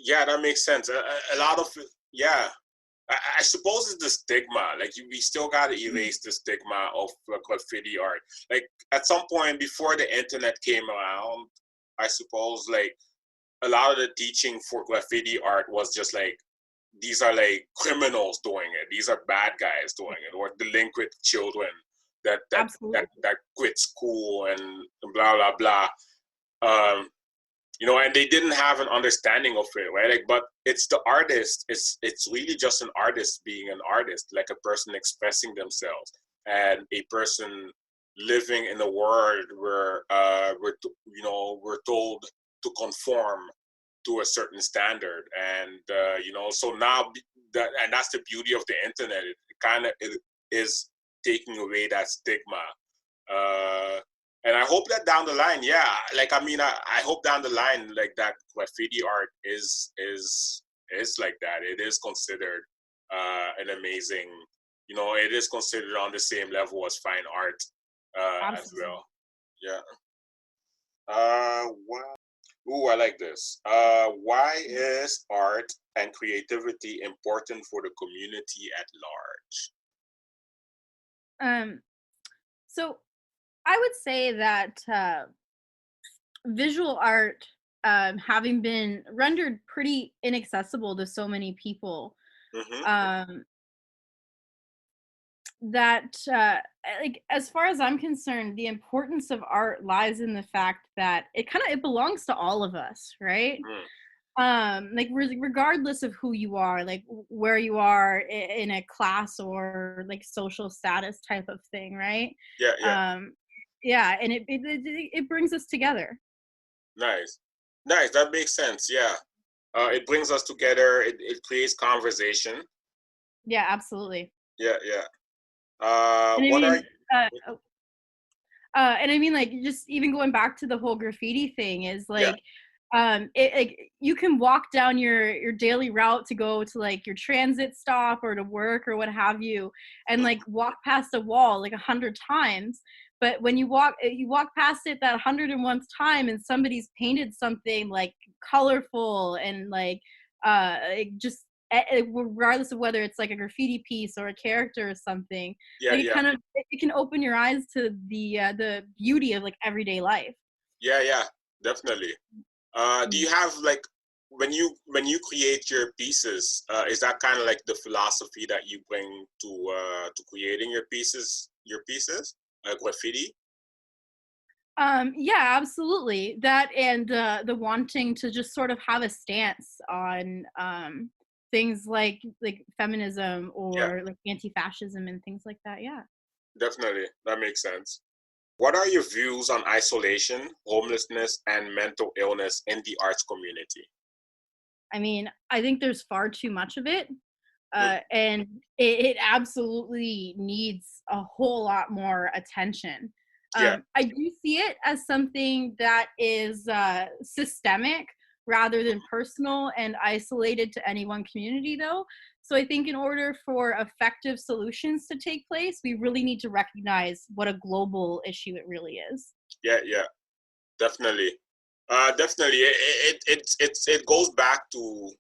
yeah, that makes sense. A lot of yeah. I suppose it's the stigma. Like we still got to erase the stigma of graffiti art. Like at some point before the internet came around, I suppose like a lot of the teaching for graffiti art was just like these are like criminals doing it. These are bad guys doing it, or delinquent children Absolutely. that quit school and blah blah blah. Um, and they didn't have an understanding of it, right? Like, but it's the artist. It's really just an artist being an artist, like a person expressing themselves, and a person living in a world where we're told to conform to a certain standard, and so now and that's the beauty of the internet. It kind of is taking away that stigma. Uh, and I hope that down the line, yeah, like I hope down the line, like that graffiti art is like that. It is considered an amazing, it is considered on the same level as fine art as Absolutely. well. Yeah. Well, ooh, I like this. Why is art and creativity important for the community at large? Um, so I would say that visual art, having been rendered pretty inaccessible to so many people, Mm-hmm. um, that like as far as I'm concerned, the importance of art lies in the fact that it belongs to all of us, right? Mm. Like regardless of who you are, like where you are in a class or like social status type of thing, right? Yeah. um yeah, and it brings us together. Nice. Nice. That makes sense. Yeah. It brings us together. It creates conversation. Yeah, absolutely. Yeah. And I What are mean, and I mean, like, just even going back to the whole graffiti thing is yeah. like, it like you can walk down your daily route to go to like your transit stop or to work or what have you, and like walk past a wall like 100 times. But when you walk past it that 101st time, and somebody's painted something like colorful and like just regardless of whether it's like a graffiti piece or a character or something, like Yeah. it can open your eyes to the beauty of like everyday life. Yeah. Definitely. Do Mm. you have like when you create your pieces? Is that kind of like the philosophy that you bring to creating your pieces? Your pieces, graffiti. Yeah, absolutely. That and the wanting to just sort of have a stance on things like feminism Yeah, or like anti-fascism and things like that. Yeah. definitely. That makes sense. What are your views on isolation, homelessness, and mental illness in the arts community? I mean, I think there's far too much of it. Mm, And it absolutely needs a whole lot more attention. yeah, I do see it as something that is systemic rather than personal and isolated to any one community, though. So I think in order for effective solutions to take place, we really need to recognize what a global issue it really is. yeah, definitely. Definitely. It goes back to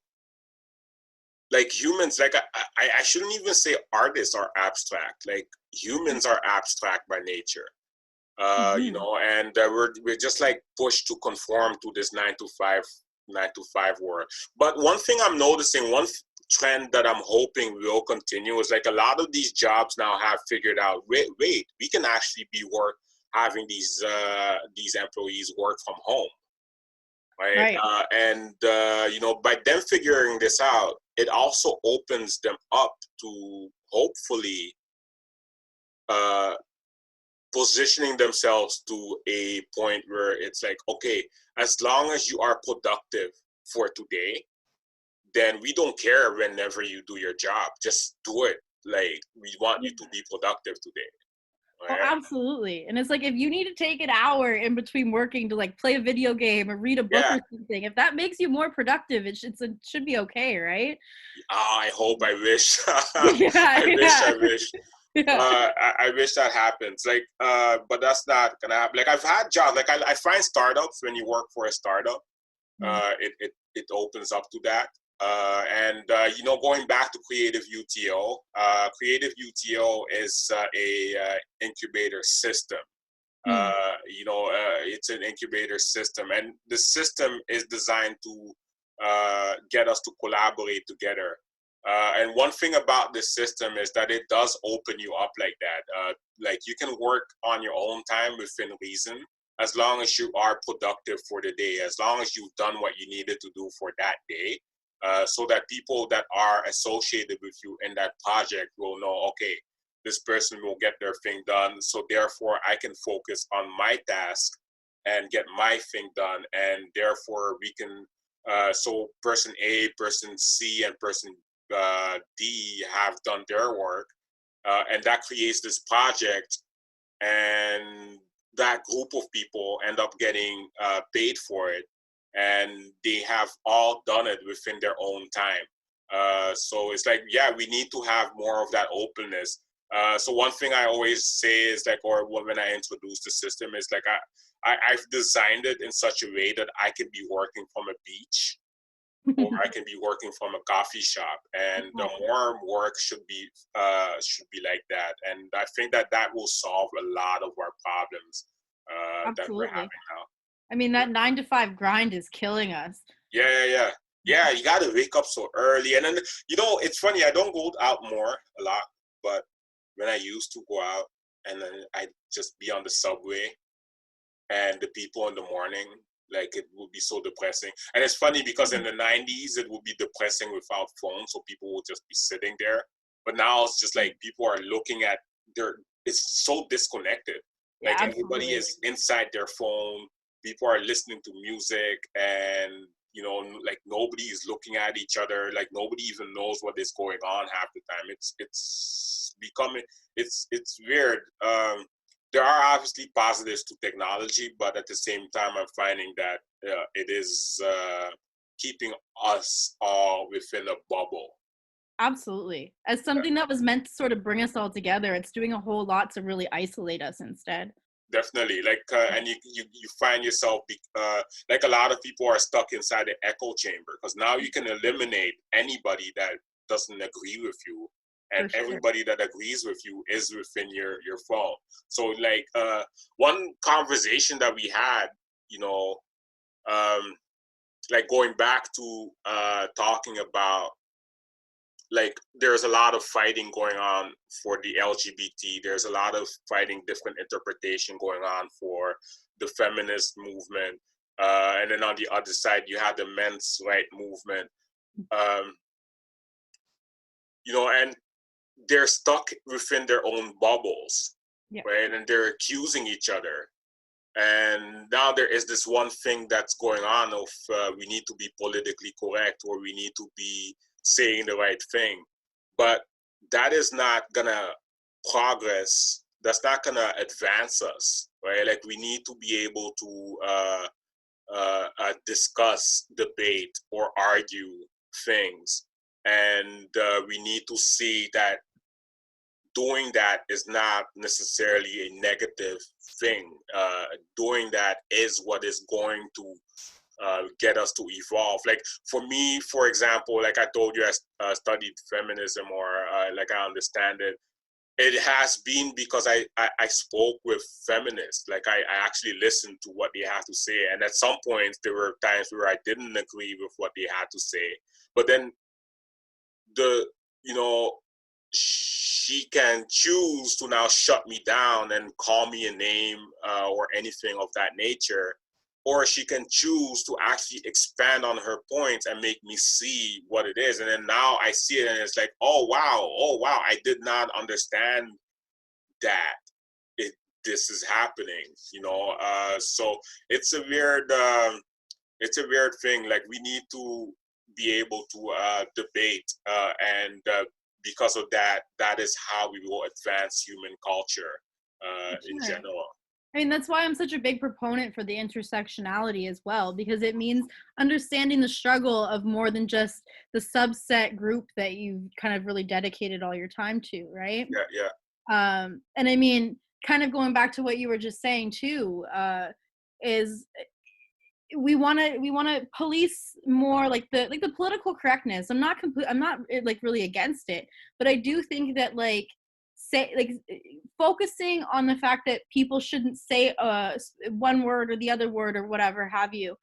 like humans. Like I shouldn't even say artists are abstract. Like humans are abstract by nature. Hmm. And we're just like pushed to conform to this 9 to 5 world. But one thing I'm noticing, trend that I'm hoping will continue is like a lot of these jobs now have figured out, wait, we can actually be having these employees work from home, right? Right. And by them figuring this out, it also opens them up to hopefully positioning themselves to a point where it's like, okay, as long as you are productive for today, then we don't care whenever you do your job. Just do it. Like, we want you to be productive today. Oh, Right? absolutely. And it's like, if you need to take an hour in between working to like play a video game or read a book or something, if that makes you more productive, it should be okay, right? I hope, I wish. Yeah, I wish. yeah. I wish that happens. Like, but that's not gonna happen. Like, I've had jobs. Like, I find startups, when you work for a startup, it opens up to that. And you know, going back to Creative UTO, Creative UTO is a incubator system. You know, it's an incubator system, and the system is designed to get us to collaborate together. And one thing about this system is that it does open you up like that. Like, you can work on your own time within reason, as long as you are productive for the day, as long as you've done what you needed to do for that day, so that people that are associated with you in that project will know, okay, this person will get their thing done, so therefore I can focus on my task and get my thing done, and therefore we can, so person A, person C, and person D have done their work, and that creates this project, and that group of people end up getting paid for it, and they have all done it within their own time. So it's like, yeah, we need to have more of that openness. So one thing I always say is like, or when I introduce the system, is like, I've designed it in such a way that I can be working from a beach, or I can be working from a coffee shop, and the more work should be like that. And I think that that will solve a lot of our problems that we're Absolutely. having now. I mean, that 9 to 5 grind is killing us. Yeah. You got to wake up so early, and then, you know, it's funny. I don't go out a lot, but when I used to go out, and then I just be on the subway, and the people in the morning, like, it would be so depressing. And it's funny because in the 90s it would be depressing without phones, so people would just be sitting there. But now it's just like people are looking at their, it's so disconnected. Yeah, Like, everybody absolutely. is inside their phone. People are listening to music, and, you know, like, nobody is looking at each other. Like, nobody even knows what is going on half the time. It's becoming, it's weird. There are obviously positives to technology, but at the same time, I'm finding that it is keeping us all within a bubble. Absolutely. As something that was meant to sort of bring us all together, it's doing a whole lot to really isolate us instead. Definitely. Like, and you find yourself, like, a lot of people are stuck inside the echo chamber, because now you can eliminate anybody that doesn't agree with you, and For sure. everybody that agrees with you is within your phone. So, like, one conversation that we had, you know, like, going back to talking about, like, there's a lot of fighting going on for the LGBT. There's a lot of fighting, different interpretation going on for the feminist movement. And then on the other side, you have the men's right movement. Um, you know, and they're stuck within their own bubbles, Yeah. right? And they're accusing each other. And now there is this one thing that's going on of we need to be politically correct, or we need to be saying the right thing. But that is not gonna progress. That's not gonna advance us, right? Like, we need to be able to discuss, debate, or argue things. And we need to see that doing that is not necessarily a negative thing. Doing that is what is going to get us to evolve. Like, for me, for example, like I told you, I studied feminism, or like, I understand it. It has been because I spoke with feminists. Like, I actually listened to what they had to say. And at some points, there were times where I didn't agree with what they had to say. But then you know, she can choose to now shut me down and call me a name or anything of that nature. or she can choose to actually expand on her points and make me see what it is. And then now I see it and it's like, oh wow, I did not understand that this is happening, you know. So it's a weird thing. Like, we need to be able to debate, and because of that, that is how we will advance human culture in general. I mean, that's why I'm such a big proponent for the intersectionality as well, because it means understanding the struggle of more than just the subset group that you've kind of really dedicated all your time to, right? Yeah. And I mean, kind of going back to what you were just saying too, is we want to police more like the political correctness. I'm not like really against it, but I do think that focusing on the fact that people shouldn't say one word or the other word or whatever have you,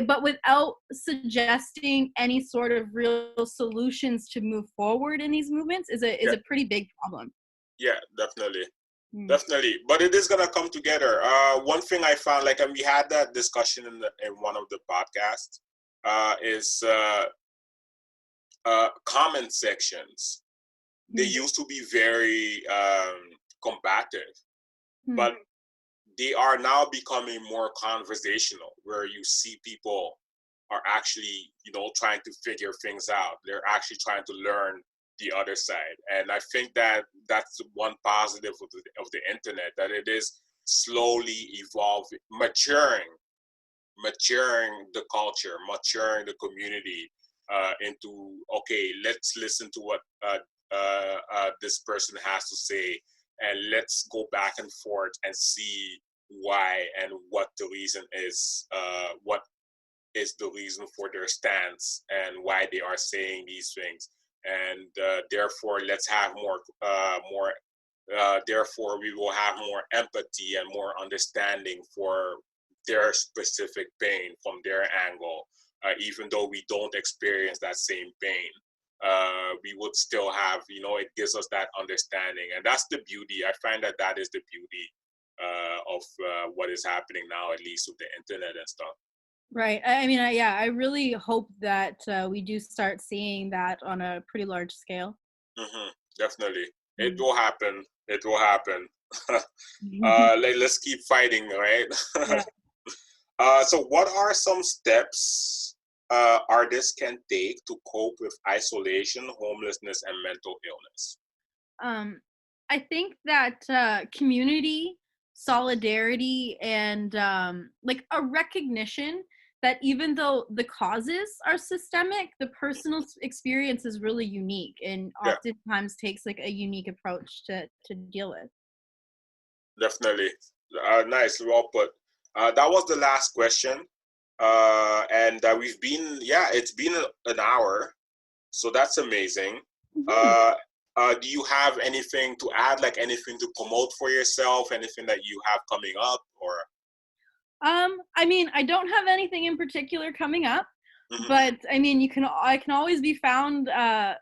but without suggesting any sort of real solutions to move forward in these movements is a pretty big problem. Yeah, definitely. Definitely, but it is gonna come together. One thing I found, like, and we had that discussion in one of the podcasts, is comment sections. They used to be very combative, but they are now becoming more conversational, where you see people are actually, you know, trying to figure things out. They're actually trying to learn the other side. And I think that that's one positive of the internet, that it is slowly evolving, maturing the culture, maturing the community into, okay, let's listen to what this person has to say, and let's go back and forth and see why and what the reason is, what is the reason for their stance and why they are saying these things. And therefore, let's have therefore we will have more empathy and more understanding for their specific pain from their angle, even though we don't experience that same pain. We would still have, you know, it gives us that understanding, and that's the beauty. I find that is the beauty of what is happening now, at least with the internet and stuff. Right. I mean, I really hope that we do start seeing that on a pretty large scale. Definitely. It will happen. It will happen. Let's keep fighting, right? Yeah. So what are some steps artists can take to cope with isolation, homelessness, and mental illness? I think that community, solidarity, and like a recognition that even though the causes are systemic, the personal experience is really unique and oftentimes takes like a unique approach to deal with. Definitely. Nice, well put. That was the last question. And we've been, it's been an hour. So that's amazing. Do you have anything to add, like anything to promote for yourself, anything that you have coming up, or? I mean, I don't have anything in particular coming up, but I mean, I can always be found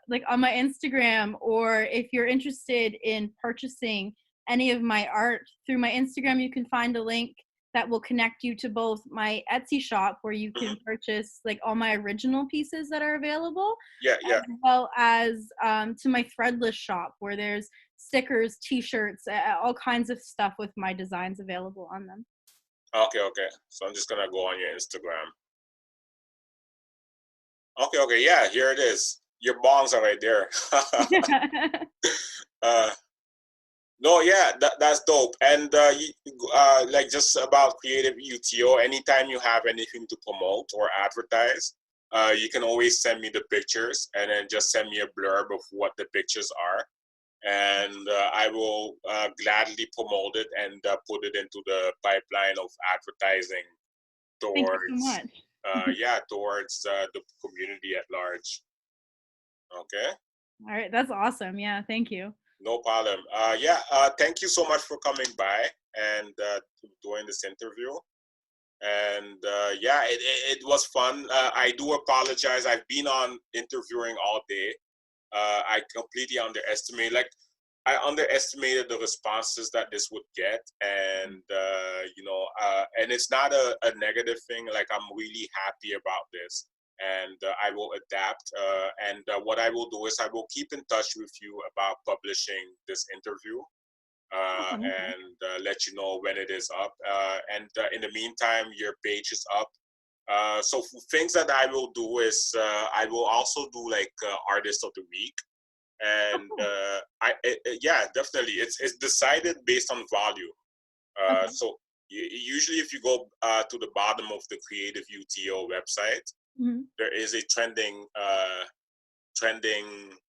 like on my Instagram, or if you're interested in purchasing any of my art through my Instagram, you can find a link that will connect you to both my Etsy shop, where you can purchase like all my original pieces that are available, as well as to my threadless shop, where there's stickers, t-shirts, all kinds of stuff with my designs available on them. Okay. So I'm just gonna go on your Instagram. Okay. Yeah, here it is. Your bongs are right there. No, yeah, that's dope. And like, just about Creative UTO, anytime you have anything to promote or advertise, you can always send me the pictures, and then just send me a blurb of what the pictures are. And I will gladly promote it and put it into the pipeline of advertising towards, Thank you so much. Towards the community at large. Okay. All right, that's awesome. Yeah, thank you. No problem. Thank you so much for coming by and doing this interview. And it was fun. I do apologize. I've been on interviewing all day. I completely underestimate. Like, I underestimated the responses that this would get, and and it's not a negative thing. Like, I'm really happy about this, and I will adapt. And what I will do is I will keep in touch with you about publishing this interview, Awesome. and let you know when it is up. And in the meantime, your page is up. So things that I will do is I will also do like Artist of the Week. And yeah, definitely, it's decided based on volume. Okay. So usually, if you go to the bottom of the Creative UTO website, there is a trending trending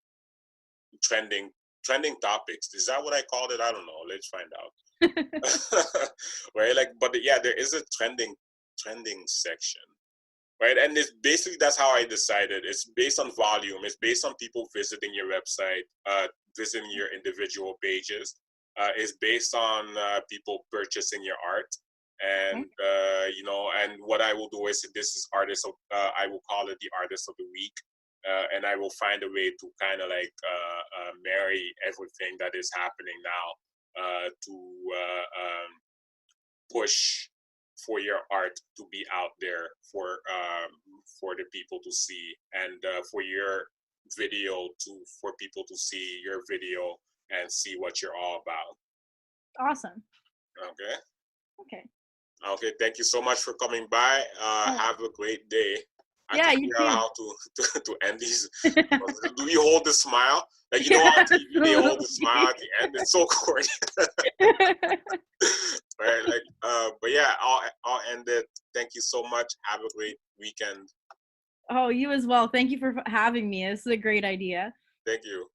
trending topics. Is that what I called it? I don't know. Let's find out. Right? Like, but yeah, there is a trending section. Right, and it's basically, that's how I decided. It's based on volume. It's based on people visiting your website, visiting your individual pages. It's based on people purchasing your art, and and what I will do is, this is artist of, I will call it the Artist of the Week, and I will find a way to kind of like marry everything that is happening now to push for your art to be out there for the people to see, and for your video for people to see your video and see what you're all about. Awesome. Okay, thank you so much for coming by. Have a great day. I Yeah, have to you figure out too. how to end these. Do we hold the smile? Like, you know, on TV they hold the smile at the end. It's so corny. Right, like, but yeah, I'll end it. Thank you so much. Have a great weekend. Oh, you as well. Thank you for having me. This is a great idea. Thank you.